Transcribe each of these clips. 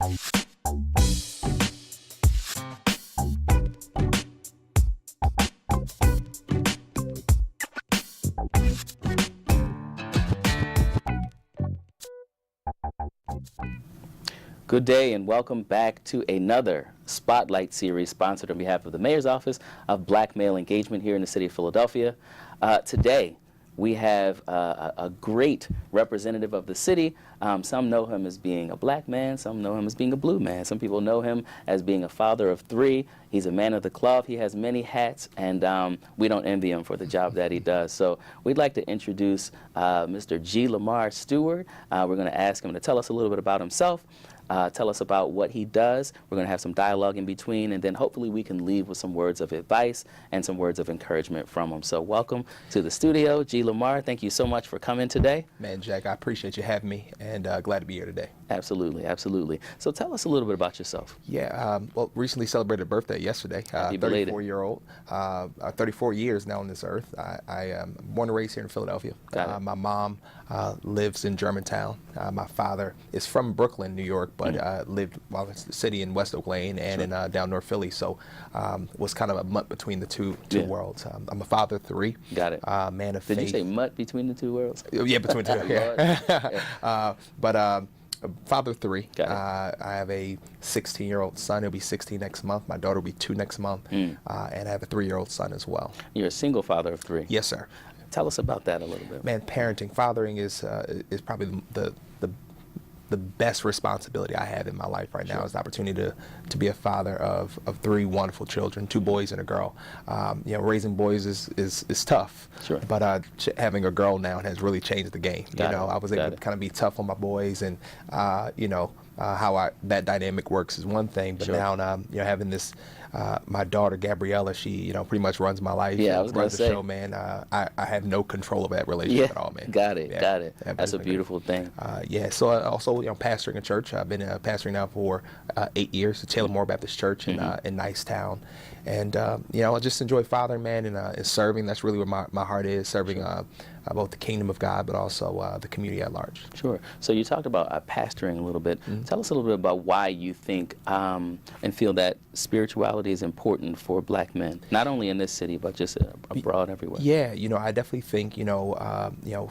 Good day and welcome back to another Spotlight series sponsored on behalf of the Mayor's Office of Black Male Engagement here in the city of Philadelphia. Today we have a great representative of the city. Some know him as being a black man, some know him as being a blue man. Some people know him as being a father of three. He's a man of the cloth. He has many hats, and we don't envy him for the job that he does. So we'd like to introduce Mr. G. Lamar Stewart. We're going to ask him to tell us a little bit about himself. Tell us about what he does. We're going to have some dialogue in between, and then hopefully we can leave with some words of advice and some words of encouragement from him. So welcome to the studio, G. Lamar. Thank you so much for coming today. Man, Jack, I appreciate you having me, and glad to be here today. Absolutely, absolutely. So tell us a little bit about yourself. Yeah, well, recently celebrated a birthday yesterday. Happy belated. 34-year-old, 34 years now on this earth. I am born and raised here in Philadelphia. My mom lives in Germantown. My father is from Brooklyn, New York, but lived in the city in West Oak Lane and in down North Philly. So was kind of a mutt between the two worlds. I'm a father of three. Got it. Man of faith. Did you say mutt between the two worlds? Yeah, between two. Yeah. But father of three. Got it. I have a 16-year-old son. He'll be 16 next month. My daughter will be 2 next month. And I have a 3-year-old son as well. You're a single father of three. Yes, sir. Tell us about that a little bit. Man, parenting, fathering is probably the best responsibility I have in my life right now. Is the opportunity to be a father of 3 wonderful children, 2 boys and a girl. You know, raising boys is tough. Sure. But having a girl now has really changed the game. I was able to kind of be tough on my boys, and how that dynamic works is one thing. But now, having this. My daughter Gabriella, she pretty much runs my life. Yeah, I was going to say. Show, man. I have no control of that relationship at all, man. Got it. That's a beautiful thing. Yeah. So also pastoring a church. I've been pastoring now for 8 years at Taylor Moore Baptist Church in Nicetown, and I just enjoy fathering, man, and serving. That's really where my heart is, serving both the kingdom of God, but also the community at large. Sure. So you talked about pastoring a little bit. Tell us a little bit about why you think and feel that spirituality is important for black men, not only in this city, but just abroad everywhere. Yeah, I definitely think,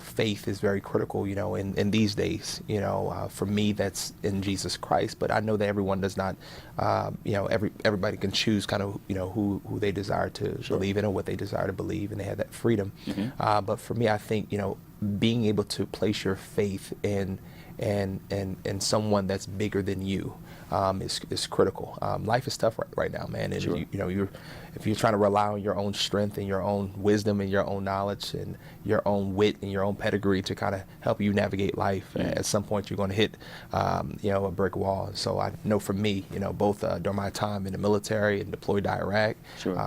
faith is very critical, in these days. For me, that's in Jesus Christ, but I know that everyone does not, everybody can choose kind of, who they desire to believe in or what they desire to believe, and they have that freedom. But for me, I think, being able to place your faith in someone that's bigger than you is critical. Life is tough right now, man, and if you're trying to rely on your own strength and your own wisdom and your own knowledge and your own wit and your own pedigree to kind of help you navigate life, at some point you're going to hit a brick wall. So I know for me, both during my time in the military and deployed to Iraq,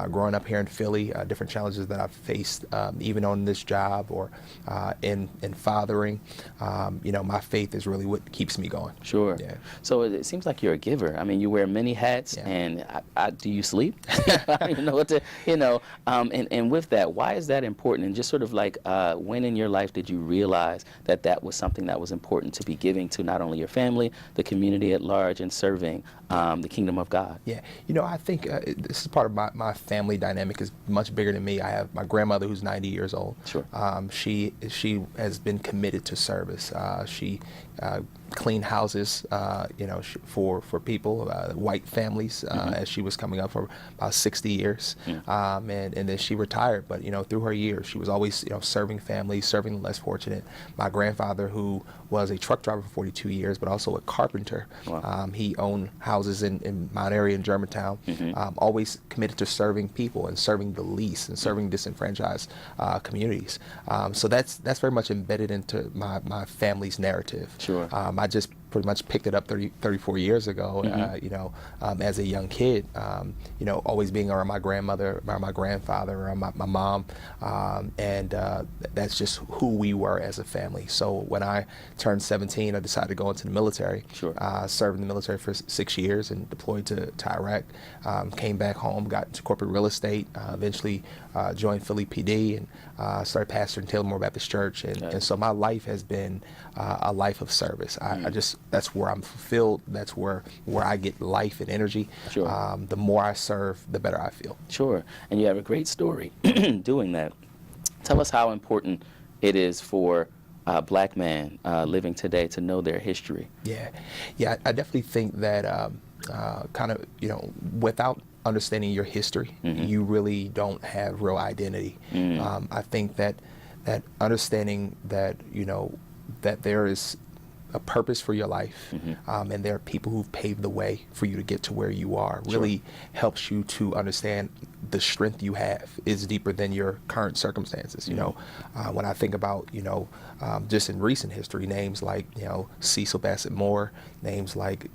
growing up here in Philly, different challenges that I've faced, even on this job or in fathering, my faith is really what keeps me going. Sure. Yeah. So it seems like you're a giver. I mean, you wear many hats, and do you sleep? I don't even know what to, and with that, why is that important? And just sort of like, when in your life did you realize that that was something that was important to be giving to not only your family, the community at large, and serving the kingdom of God? Yeah, I think this is part of my family dynamic is much bigger than me. I have my grandmother who's 90 years old. Sure. She has been committed to service. She cleaned houses, for people, white families, as she was coming up for about 60 years, and then she retired. But through her years, she was always serving families, serving the less fortunate. My grandfather, who was a truck driver for 42 years, but also a carpenter. Wow. He owned houses in Mount Airy in Germantown. Always committed to serving people and serving the least and serving disenfranchised communities. So that's very much embedded into my family's narrative. Sure. I just pretty much picked it up 34 years ago, as a young kid, always being around my grandmother, around my grandfather, around my mom, and that's just who we were as a family. So when I turned 17, I decided to go into the military. Sure. Served in the military for 6 years and deployed to Iraq. Came back home, got into corporate real estate, eventually joined Philly PD, and started pastoring Taylor Moore Baptist Church. And so my life has been a life of service. I just that's where I'm fulfilled. That's where I get life and energy. Sure. The more I serve, the better I feel. Sure. And you have a great story doing that. Tell us how important it is for a black man living today to know their history. Yeah. I definitely think that kind of, without understanding your history, you really don't have real identity. I think that understanding that, that there is a purpose for your life, and there are people who've paved the way for you to get to where you are, really helps you to understand the strength you have is deeper than your current circumstances. When I think about, just in recent history, names like, Cecil Bassett Moore, names like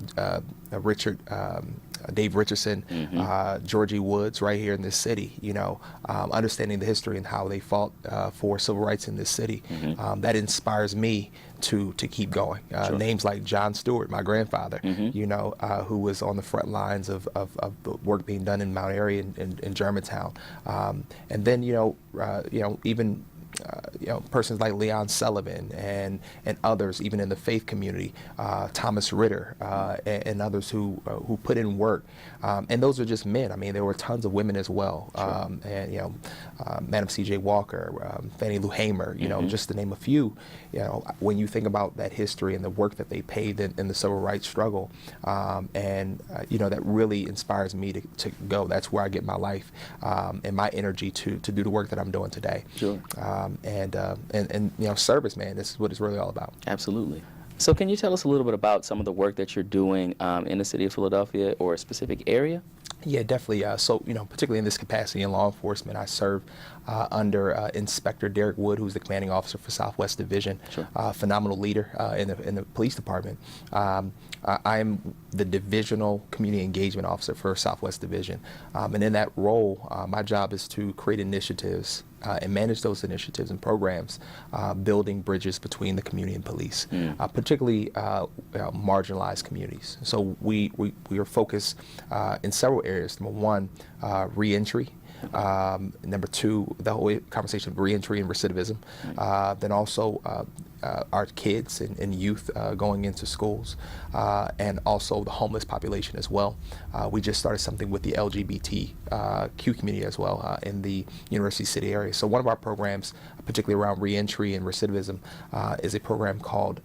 Dave Richardson, Georgie Woods, right here in this city, understanding the history and how they fought for civil rights in this city, that inspires me to keep going. Names like John Stewart, my grandfather, who was on the front lines of the work being done in Mount Airy and Germantown, and then even persons like Leon Sullivan and others, even in the faith community, Thomas Ritter, and others who put in work, and those are just men. I mean, there were tons of women as well, and Madam C.J. Walker, Fannie Lou Hamer, just to name a few. When you think about that history and the work that they paved in the civil rights struggle, and that really inspires me to go. That's where I get my life and my energy to do the work that I'm doing today. Sure. And service, man, this is what it's really all about. Absolutely. So can you tell us a little bit about some of the work that you're doing in the city of Philadelphia or a specific area? Yeah, definitely. So, particularly in this capacity in law enforcement, I serve under Inspector Derek Wood, who's the commanding officer for Southwest Division. Sure. Phenomenal leader in the police department. I am the divisional community engagement officer for Southwest Division, and in that role, my job is to create initiatives and manage those initiatives and programs, building bridges between the community and police, particularly marginalized communities. So we are focused in several areas. Number one, reentry. Number two, the whole conversation of reentry and recidivism. Then also our kids and youth going into schools, and also the homeless population as well. We just started something with the LGBTQ community as well in the University City area. So one of our programs, particularly around reentry and recidivism, is a program called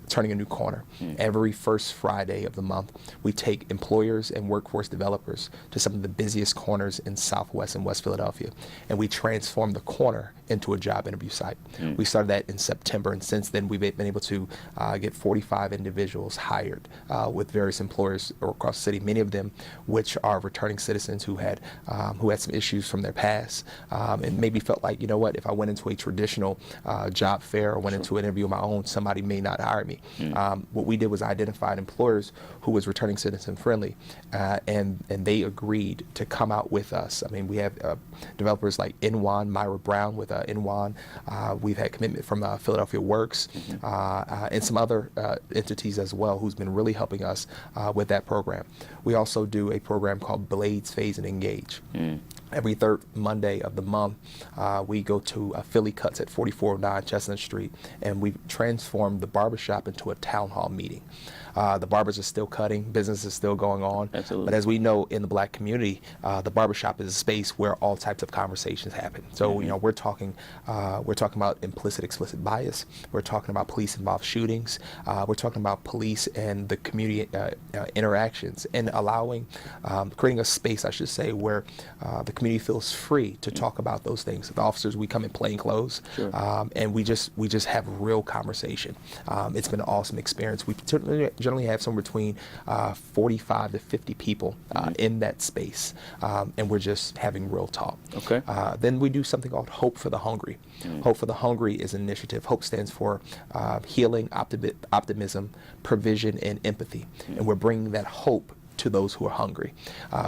Turning a New Corner. Every first Friday of the month, we take employers and workforce developers to some of the busiest corners in Southwest and West Philadelphia, and we transform the corner into a job interview site. We started that in September, and since then we've been able to get 45 individuals hired with various employers across the city, many of them which are returning citizens who had some issues from their past, and maybe felt like, if I went into a traditional job fair or went into an interview of my own, somebody may not hire me. What we did was identified employers who was returning citizen friendly, and they agreed to come out with us. I mean, we have developers like Inwan, Myra Brown with Inwan. We've had commitment from Philadelphia Works, and some other entities as well, who's been really helping us with that program. We also do a program called Blades, Phase, and Engage. Every third Monday of the month, we go to Philly Cuts at 4409 Chestnut Street, and we've transformed the barbershop into a town hall meeting. The barbers are still cutting, business is still going on. Absolutely. But as we know in the black community, the barbershop is a space where all types of conversations happen. So, we're talking about implicit, explicit bias. We're talking about police-involved shootings. We're talking about police and the community interactions, and creating a space, I should say, where the community feels free to talk about those things. The officers, we come in plain clothes, and we just have real conversation. It's been an awesome experience. We generally have somewhere between 45 to 50 people in that space, and we're just having real talk. Okay. Then we do something called Hope for the Hungry. Hope for the Hungry is an initiative. Hope stands for healing, optimism, provision, and empathy. And we're bringing that hope to those who are hungry.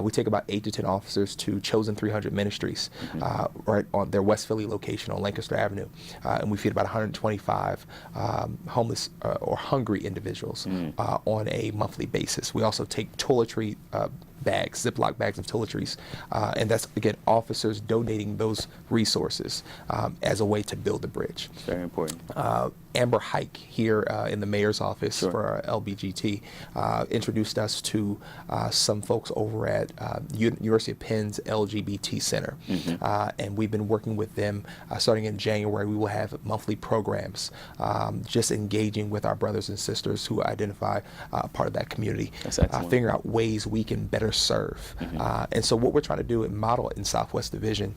We take about 8 to 10 officers to Chosen 300 Ministries, right on their West Philly location on Lancaster Avenue, and we feed about 125 homeless or hungry individuals on a monthly basis. We also take toiletry bags, Ziploc bags of toiletries, and that's, again, officers donating those resources as a way to build the bridge. Very important. Amber Hike here in the mayor's office Sure. for our LBGT introduced us to some folks over at University of Penn's LGBT Center. And we've been working with them starting in January. We will have monthly programs just engaging with our brothers and sisters who identify part of that community, That's excellent. figuring out ways we can better serve. And so what we're trying to do and model in Southwest Division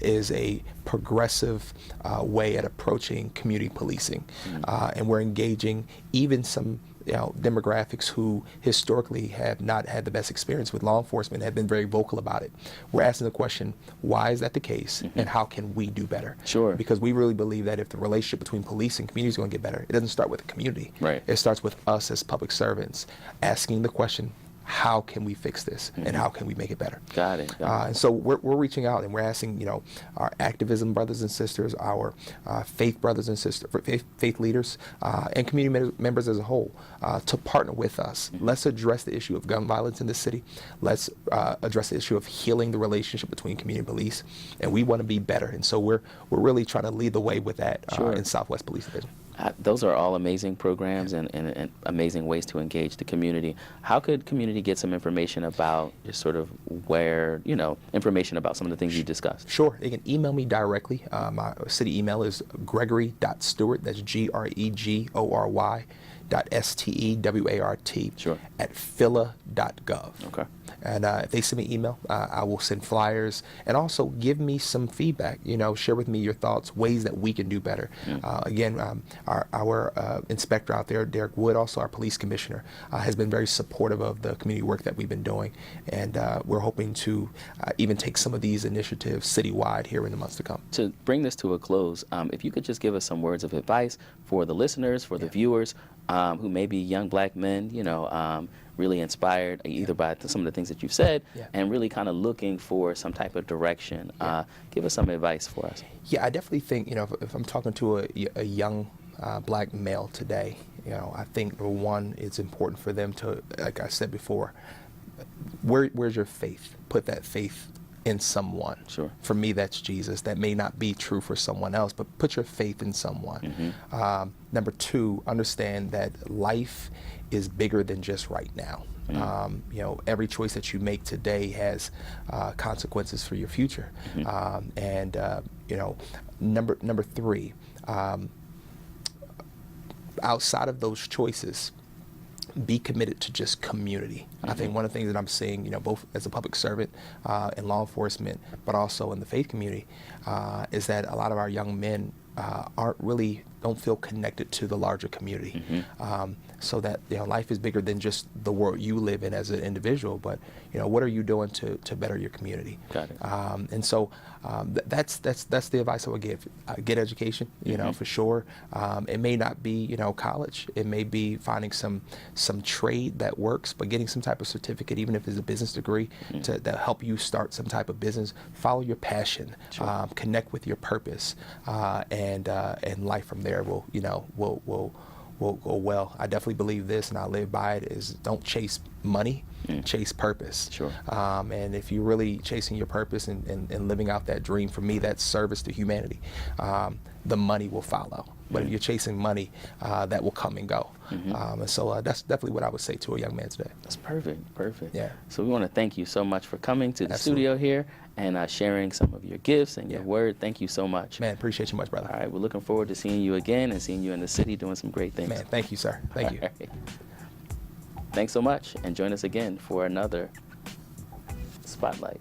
is a progressive way at approaching community policing. And we're engaging even some demographics who historically have not had the best experience with law enforcement, have been very vocal about it. We're asking the question, why is that the case, and how can we do better? Sure. Because we really believe that if the relationship between police and community is going to get better, it doesn't start with the community. Right. It starts with us as public servants asking the question, how can we fix this, and how can we make it better? Got it. And so we're reaching out and we're asking, our activism brothers and sisters, our faith brothers and sisters, faith leaders, and community members as a whole to partner with us. Let's address the issue of gun violence in the city. Let's address the issue of healing the relationship between community and police. And we want to be better. And so we're really trying to lead the way with that in Southwest Police Division. Those are all amazing programs and amazing ways to engage the community. How could community get some information about just sort of where, information about some of the things you discussed? Sure. They can email me directly. My city email is gregory.stewart, that's Gregory, .stewart Sure. at phila.gov. Okay. And if they send me email, I will send flyers and also give me some feedback. Share with me your thoughts, ways that we can do better. Again, our inspector out there, Derek Wood, also our police commissioner, has been very supportive of the community work that we've been doing. And we're hoping to even take some of these initiatives citywide here in the months to come. To bring this to a close, if you could just give us some words of advice for the listeners, for the viewers, who may be young black men, really inspired either by some of the things that you've said and really kind of looking for some type of direction. Give us some advice for us. Yeah, I definitely think, if I'm talking to a young black male today, I think, number one, it's important for them to, like I said before, where's your faith? Put that faith in someone. Sure. For me, that's Jesus. That may not be true for someone else, but put your faith in someone. Number two, understand that life is bigger than just right now. Every choice that you make today has consequences for your future. Number three, outside of those choices, be committed to just community. I think one of the things that I'm seeing, both as a public servant in law enforcement, but also in the faith community, is that a lot of our young men don't feel connected to the larger community. So that life is bigger than just the world you live in as an individual, but what are you doing to better your community? Got it. And so that's the advice I would give. Get education, for sure. It may not be college. It may be finding some trade that works, but getting some type of certificate, even if it's a business degree, to help you start some type of business. Follow your passion. Sure. Connect with your purpose, and life from there will go well. I definitely believe this, and I live by it, is don't chase money, chase purpose. Sure. And if you're really chasing your purpose and living out that dream, for me, that's service to humanity. The money will follow. But if you're chasing money, that will come and go. And so that's definitely what I would say to a young man today. That's perfect. Perfect. Yeah. So we want to thank you so much for coming to the Absolutely. studio here and sharing some of your gifts and your word. Thank you so much. Man, appreciate you much, brother. All right, we're looking forward to seeing you again and seeing you in the city doing some great things. Man, thank you, sir. Thank you. All right. Thanks so much, and join us again for another Spotlight.